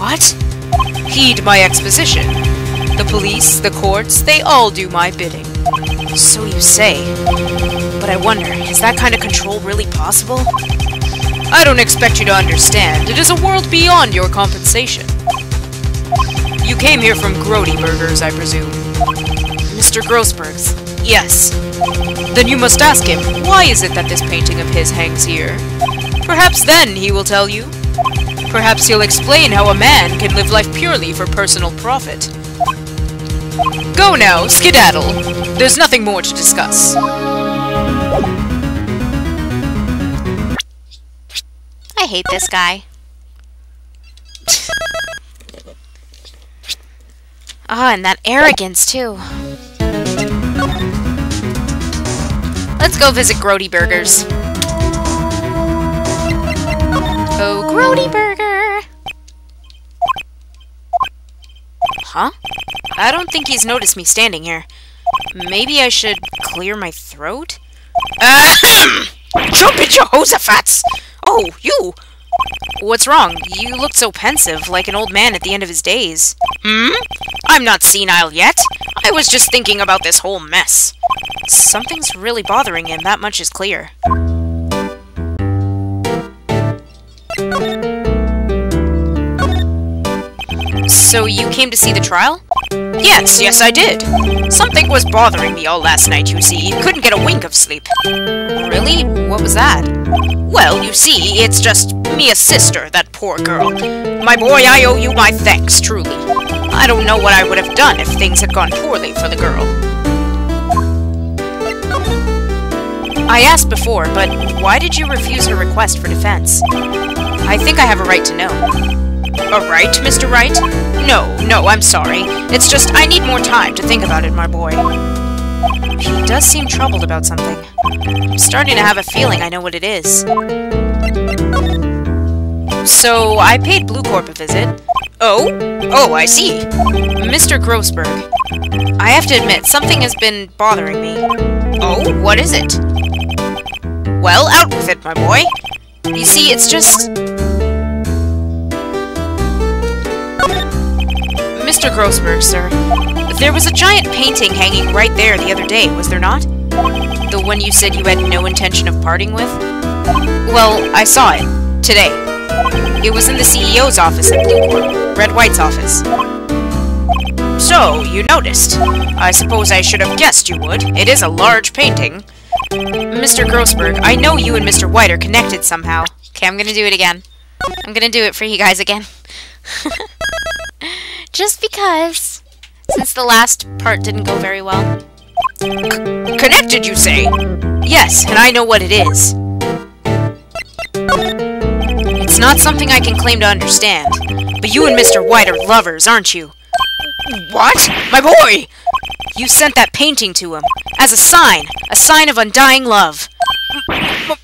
What? Heed my exposition. The police, the courts, they all do my bidding. So you say. But I wonder, is that kind of control really possible? I don't expect you to understand. It is a world beyond your compensation. You came here from Grody Burgers, I presume. Mr. Grossberg's. Yes. Then you must ask him, why is it that this painting of his hangs here? Perhaps then he will tell you. Perhaps he'll explain how a man can live life purely for personal profit. Go now, skedaddle. There's nothing more to discuss. I hate this guy. Ah, and that arrogance, too. Let's go visit Grody Burgers. Oh, Grody Burger! Huh? I don't think he's noticed me standing here. Maybe I should clear my throat? Ahem! Jump at Jehoshaphat's! Oh, you! What's wrong? You look so pensive, like an old man at the end of his days. Hmm? I'm not senile yet. I was just thinking about this whole mess. Something's really bothering him, that much is clear. So you came to see the trial? Yes, I did. Something was bothering me all last night, you see. Couldn't get a wink of sleep. Really? What was that? Well, you see, it's just Mia's sister, that poor girl. My boy, I owe you my thanks, truly. I don't know what I would have done if things had gone poorly for the girl. I asked before, but why did you refuse her request for defense? I think I have a right to know. A right, Mr. Wright? No, I'm sorry. It's just I need more time to think about it, my boy. He does seem troubled about something. I'm starting to have a feeling I know what it is. So, I paid Blue Corp a visit. Oh, I see. Mr. Grossberg, I have to admit, something has been bothering me. Oh, what is it? Well, out with it, my boy. You see, it's just... Mr. Grossberg, sir, there was a giant painting hanging right there the other day, was there not? The one you said you had no intention of parting with? Well, I saw it. Today. It was in the CEO's office at Blue Corp, Red White's office. So, you noticed. I suppose I should have guessed you would. It is a large painting. Mr. Grossberg, I know you and Mr. White are connected somehow. Okay, I'm gonna do it again. I'm gonna do it for you guys again. Just because. Since the last part didn't go very well. Connected, you say? Yes, and I know what it is. It's not something I can claim to understand. But you and Mr. White are lovers, aren't you? What? My boy! You sent that painting to him. As a sign of undying love.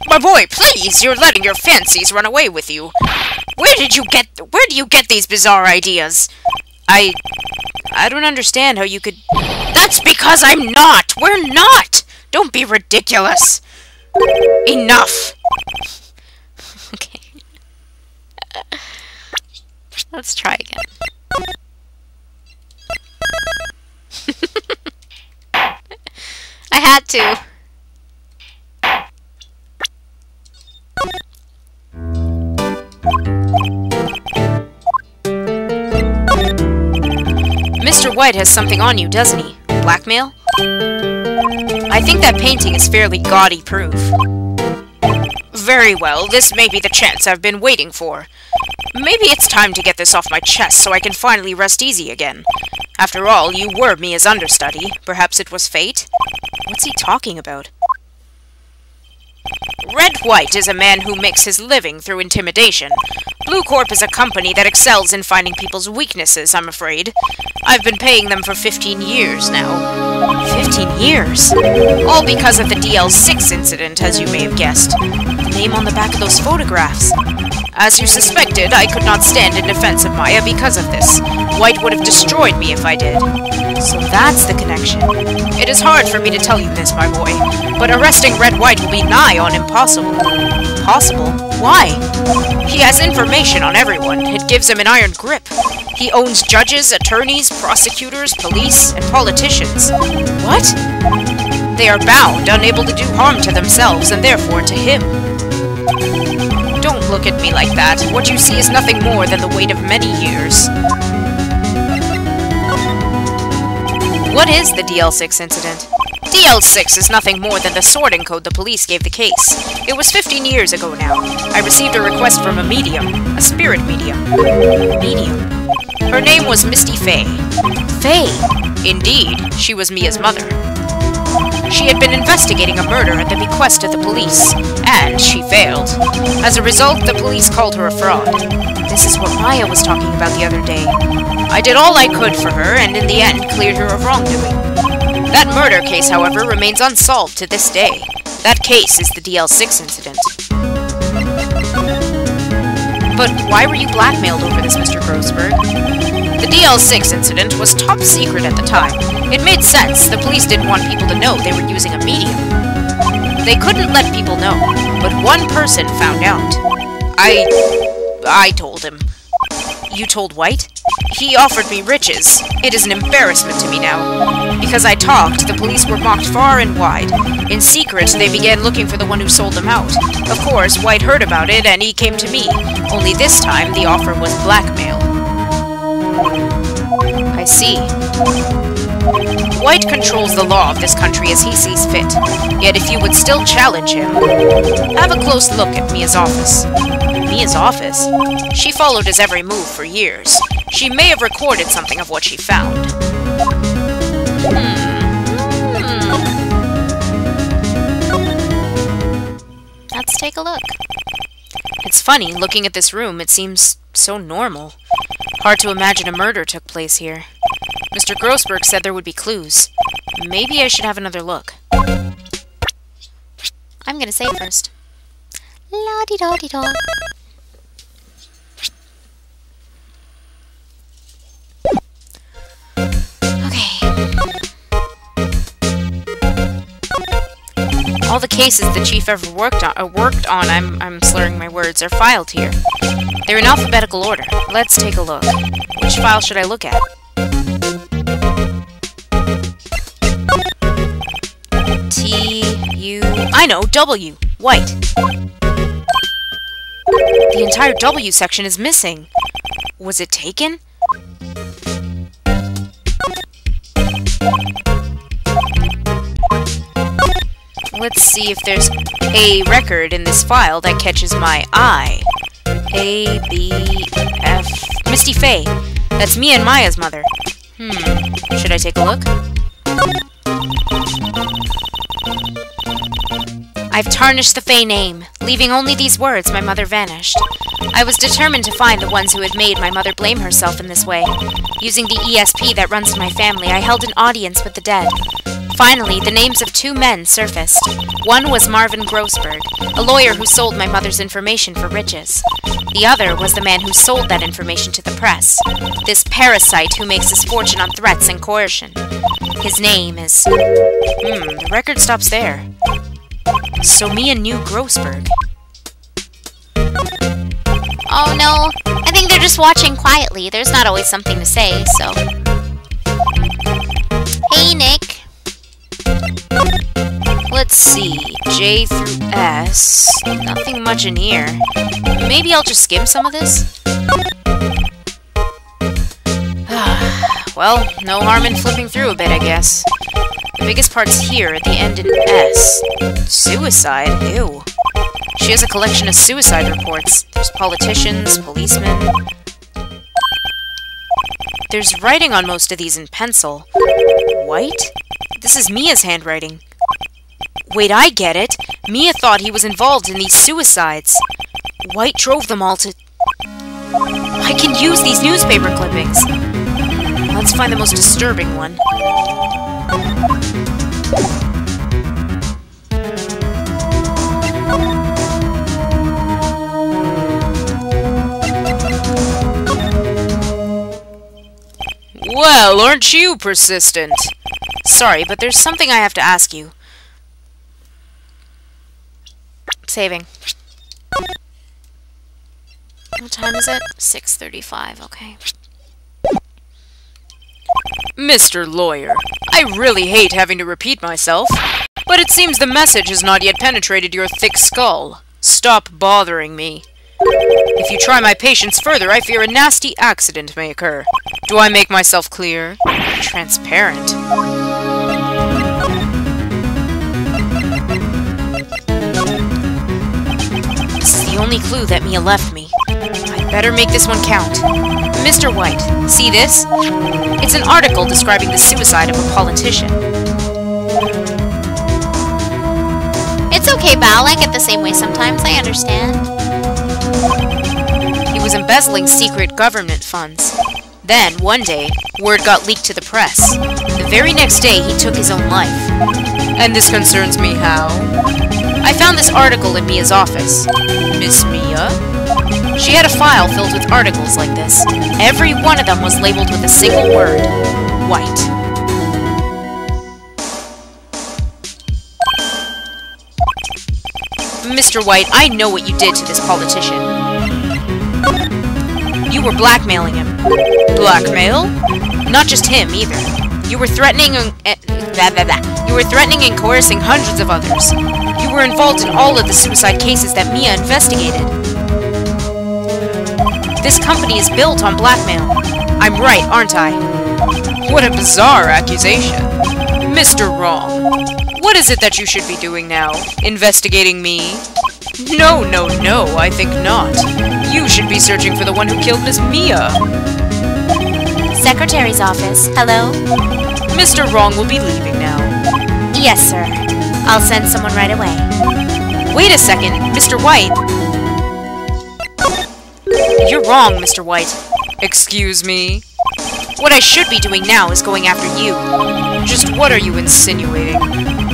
My boy, please! You're letting your fancies run away with you. Where do you get these bizarre ideas? I don't understand how you could... That's because I'm not! We're not! Don't be ridiculous! Enough! Okay. Let's try again. I had to. Mr. White has something on you, doesn't he? Blackmail? I think that painting is fairly gaudy proof. Very well, this may be the chance I've been waiting for. Maybe it's time to get this off my chest so I can finally rest easy again. After all, you were Mia's understudy. Perhaps it was fate? What's he talking about? Red White is a man who makes his living through intimidation. Blue Corp is a company that excels in finding people's weaknesses, I'm afraid. I've been paying them for 15 years now. 15 years? All because of the DL6 incident, as you may have guessed. The name on the back of those photographs. As you suspected, I could not stand in defense of Maya because of this. White would have destroyed me if I did. So that's the connection. It is hard for me to tell you this, my boy, but arresting Red White will be nigh on impossible. Possible? Why? He has information on everyone. It gives him an iron grip. He owns judges, attorneys, prosecutors, police, and politicians. What? They are bound, unable to do harm to themselves, and therefore to him. Don't look at me like that. What you see is nothing more than the weight of many years. What is the DL6 incident? DL6 is nothing more than the sorting code the police gave the case. It was 15 years ago now. I received a request from a medium. A spirit medium. Medium? Her name was Misty Fay. Fay? Indeed, she was Mia's mother. She had been investigating a murder at the bequest of the police, and she failed. As a result, the police called her a fraud. This is what Maya was talking about the other day. I did all I could for her, and in the end cleared her of wrongdoing. That murder case, however, remains unsolved to this day. That case is the DL6 incident. But why were you blackmailed over this, Mr. Grossberg? The DL6 incident was top secret at the time. It made sense. The police didn't want people to know they were using a medium. They couldn't let people know, but one person found out. I told him. You told White? He offered me riches. It is an embarrassment to me now. Because I talked, the police were mocked far and wide. In secret, they began looking for the one who sold them out. Of course, White heard about it, and he came to me. Only this time, the offer was blackmail. I see. White controls the law of this country as he sees fit. Yet if you would still challenge him, have a close look at Mia's office. Mia's office? She followed his every move for years. She may have recorded something of what she found. Let's take a look. It's funny, looking at this room, it seems so normal. Hard to imagine a murder took place here. Mr. Grossberg said there would be clues. Maybe I should have another look. I'm gonna save first. La-di-da-di-da. All the cases the chief ever worked on, I'm slurring my words, are filed here. They're in alphabetical order. Let's take a look. Which file should I look at? I know, W. White. The entire W section is missing. Was it taken? Let's see if there's a record in this file that catches my eye. A, B, F... Misty Fay. That's Mia and Maya's mother. Should I take a look? I've tarnished the Fay name, leaving only these words, my mother vanished. I was determined to find the ones who had made my mother blame herself in this way. Using the ESP that runs in my family, I held an audience with the dead. Finally, the names of two men surfaced. One was Marvin Grossberg, a lawyer who sold my mother's information for riches. The other was the man who sold that information to the press. This parasite who makes his fortune on threats and coercion. His name is... the record stops there. So Mia knew Grossberg. Oh no, I think they're just watching quietly. There's not always something to say, so... Hey, Nick. Let's see, J through S. Nothing much in here. Maybe I'll just skim some of this? Well, no harm in flipping through a bit, I guess. The biggest part's here at the end in S. Suicide? Ew. She has a collection of suicide reports. There's politicians, policemen... There's writing on most of these in pencil. White? This is Mia's handwriting. Wait, I get it. Mia thought he was involved in these suicides. White drove them all to... I can use these newspaper clippings. Let's find the most disturbing one. Well, aren't you persistent? Sorry, but there's something I have to ask you. Saving. What time is it? 6:35, okay. Mr. Lawyer, I really hate having to repeat myself, but it seems the message has not yet penetrated your thick skull. Stop bothering me. If you try my patience further, I fear a nasty accident may occur. Do I make myself clear? Transparent. This is the only clue that Mia left me. I'd better make this one count. Mr. White, see this? It's an article describing the suicide of a politician. It's okay, Val. I get the same way sometimes. I understand. He was embezzling secret government funds. Then, one day, word got leaked to the press. The very next day, he took his own life. And this concerns me how? I found this article in Mia's office. Miss Mia? She had a file filled with articles like this. Every one of them was labeled with a single word. White. Mr. White, I know what you did to this politician. You were blackmailing him. Blackmail? Not just him, either. You were threatening You were threatening and coercing hundreds of others. You were involved in all of the suicide cases that Mia investigated. This company is built on blackmail. I'm right, aren't I? What a bizarre accusation. Mr. Wrong. What is it that you should be doing now? Investigating me? No, I think not. You should be searching for the one who killed Miss Mia. Secretary's office. Hello? Mr. Wrong will be leaving now. Yes, sir. I'll send someone right away. Wait a second, Mr. White. You're wrong, Mr. White. Excuse me? What I should be doing now is going after you. Just what are you insinuating?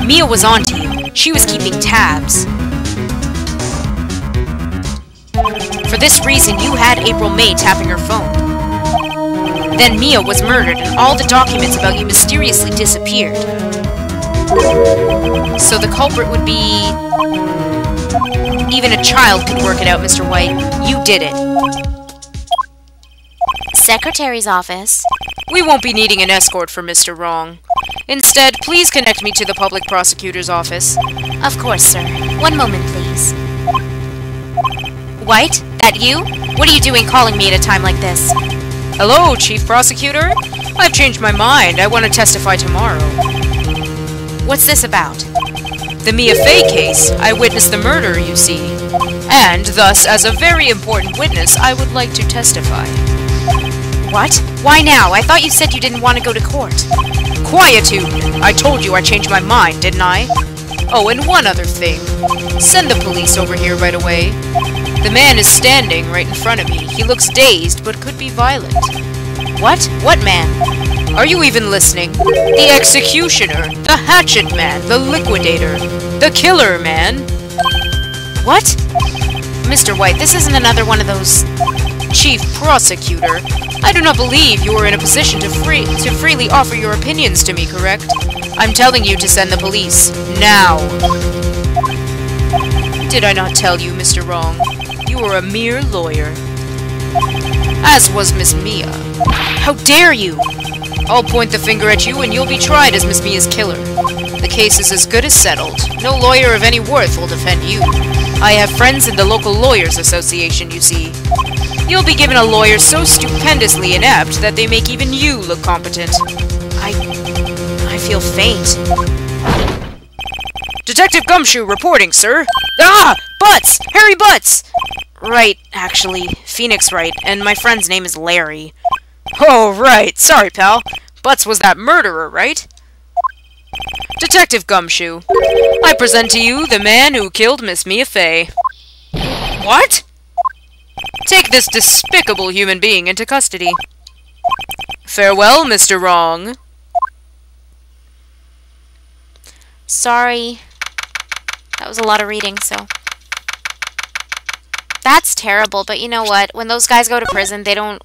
Mia was onto you. She was keeping tabs. For this reason, you had April May tapping her phone. Then Mia was murdered and all the documents about you mysteriously disappeared. So the culprit would be... Even a child could work it out, Mr. White. You did it. Secretary's office. We won't be needing an escort for Mr. Wrong. Instead, please connect me to the public prosecutor's office. Of course, sir. One moment, please. White? That you? What are you doing calling me at a time like this? Hello, Chief Prosecutor? I've changed my mind. I want to testify tomorrow. What's this about? The Mia Fey case. I witnessed the murder, you see. And, thus, as a very important witness, I would like to testify. What? Why now? I thought you said you didn't want to go to court. Quietude! I told you I changed my mind, didn't I? Oh, and one other thing. Send the police over here right away. The man is standing right in front of me. He looks dazed, but could be violent. What? What man? Are you even listening? The executioner, the hatchet man, the liquidator, the killer man. What? Mr. White, this isn't another one of those... Chief Prosecutor, I do not believe you are in a position to freely offer your opinions to me, correct? I'm telling you to send the police. Now. Did I not tell you, Mr. Wrong? You are a mere lawyer. As was Miss Mia. How dare you! I'll point the finger at you and you'll be tried as Miss Mia's killer. The case is as good as settled. No lawyer of any worth will defend you. I have friends in the local Lawyers Association, you see. You'll be given a lawyer so stupendously inept that they make even you look competent. I feel faint. Detective Gumshoe reporting, sir. Ah! Butts! Harry Butts! Right, actually. Phoenix Wright, and my friend's name is Larry. Oh, right. Sorry, pal. Butts was that murderer, right? Detective Gumshoe, I present to you the man who killed Miss Mia Fey. What? Take this despicable human being into custody. Farewell, Mr. Wrong. Sorry. That was a lot of reading, so... That's terrible, but you know what? When those guys go to prison, they don't...